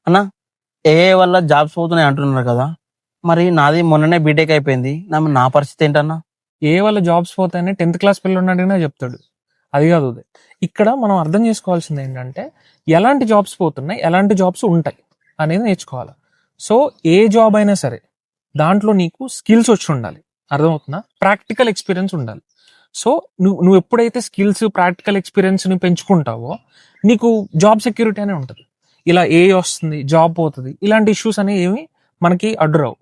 అన్న ఏఐ వల్ల జాబ్స్ పోతున్నాయి అంటున్నారు కదా, మరి నాది మొన్ననే బీటెక్ అయిపోయింది, నా పరిస్థితి ఏంటన్నా? ఏ వాళ్ళ జాబ్స్ పోతాయని 10th క్లాస్ పిల్లలు అడిగినా చెప్తాడు. అది కాదు ఉదయ్. ఇక్కడ మనం అర్థం చేసుకోవాల్సింది ఏంటంటే ఎలాంటి జాబ్స్ పోతున్నాయి, ఎలాంటి జాబ్స్ ఉంటాయి అనేది నేర్చుకోవాలి. సో ఏ జాబ్ అయినా సరే దాంట్లో నీకు స్కిల్స్ వచ్చి ఉండాలి, అర్థమవుతుందా? ప్రాక్టికల్ ఎక్స్పీరియన్స్ ఉండాలి. సో నువ్వు ఎప్పుడైతే స్కిల్స్ ప్రాక్టికల్ ఎక్స్పీరియన్స్ని పెంచుకుంటావో నీకు జాబ్ సెక్యూరిటీ అనే ఉంటుంది. ఇలా ఏ వస్తుంది, జాబ్ పోతుంది, ఇలాంటి ఇష్యూస్ అనేవి ఏమి మనకి అడ్డురావు.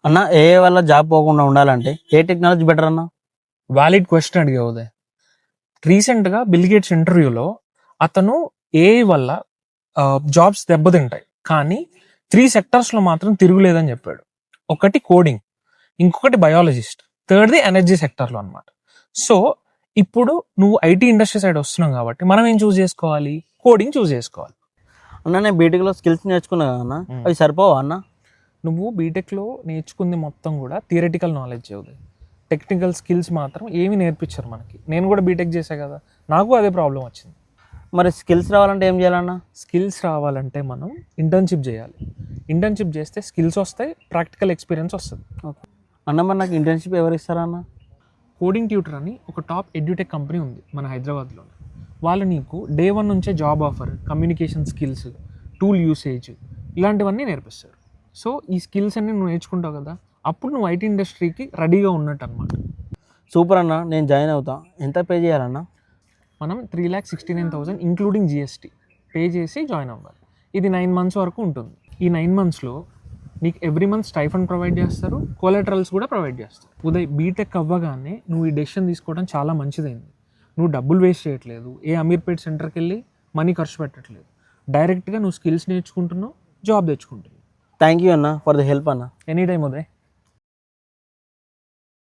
అన్న ఏఐ వల్ల జాబ్ పోకుండా ఉండాలంటే ఏ టెక్నాలజీ బెటర్ అన్న? వ్యాలిడ్ క్వశ్చన్ అడిగావు ఉదయ్. రీసెంట్గా బిల్ గేట్స్ ఇంటర్వ్యూలో అతను ఏఐ వల్ల జాబ్స్ దెబ్బతింటాయి, కానీ 3 సెక్టర్స్లో మాత్రం తిరుగులేదని చెప్పాడు. ఒకటి కోడింగ్, ఇంకొకటి బయాలజిస్ట్, థర్డ్ది ఎనర్జీ సెక్టర్లో అనమాట. సో ఇప్పుడు నువ్వు ఐటీ ఇండస్ట్రీ సైడ్ వస్తున్నావు కాబట్టి మనం ఏం చూస్ చేసుకోవాలి? కోడింగ్ చూస్ చేసుకోవాలి. అన్న నేను బీటెక్లో స్కిల్స్ నేర్చుకున్నా కదా అన్న, అవి సరిపోవా అన్న? నువ్వు బీటెక్లో నేర్చుకుంది మొత్తం కూడా థియరటికల్ నాలెడ్జ్ అవుతుంది. టెక్నికల్ స్కిల్స్ మాత్రం ఏమి నేర్పించారు మనకి. నేను కూడా బీటెక్ చేశా కదా, నాకు అదే ప్రాబ్లం వచ్చింది. మరి స్కిల్స్ రావాలంటే ఏం చేయాలన్నా? స్కిల్స్ రావాలంటే మనం ఇంటర్న్షిప్ చేయాలి. ఇంటర్న్షిప్ చేస్తే స్కిల్స్ వస్తాయి, ప్రాక్టికల్ ఎక్స్పీరియన్స్ వస్తుంది. అన్న మరి నాకు ఇంటర్న్షిప్ ఎవరు ఇస్తారన్న? కోడింగ్ ట్యూటర్ అని ఒక టాప్ ఎడ్యూటెక్ కంపెనీ ఉంది మన హైదరాబాద్లో. వాళ్ళు నీకు డే 1 నుంచే job offer, communication skills, tool usage ఇలాంటివన్నీ నేర్పిస్తారు. సో ఈ స్కిల్స్ అన్ని నువ్వు నేర్చుకుంటావు కదా, అప్పుడు నువ్వు ఐటీ ఇండస్ట్రీకి రెడీగా ఉన్నట్టు అనమాట. సూపర్ అన్న, నేను జాయిన్ అవుతా. ఎంత పే చేయాలన్నా? మనం 3,69,000 ఇంక్లూడింగ్ జిఎస్టీ పే చేసి జాయిన్ అవ్వాలి. ఇది 9 months వరకు ఉంటుంది. ఈ 9 monthsలో నీకు ఎవ్రీ మంత్ స్టైఫండ్ ప్రొవైడ్ చేస్తారు, కొలాటరల్స్ కూడా ప్రొవైడ్ చేస్తారు. ఉదయ్ బీటెక్ అవ్వగానే నువ్వు ఈ డెసిషన్ తీసుకోవడం చాలా మంచిదైంది. నువ్వు డబ్బులు వేస్ట్ చేయట్లేదు, ఏ అమీర్పేట్ సెంటర్కి వెళ్ళి మనీ ఖర్చు పెట్టట్లేదు. డైరెక్ట్గా నువ్వు స్కిల్స్ నేర్చుకుంటున్నావు, జాబ్ తెచ్చుకుంటున్నావు. థ్యాంక్ యూ అన్న ఫర్ ద హెల్ప్ అన్న. Any time Uday.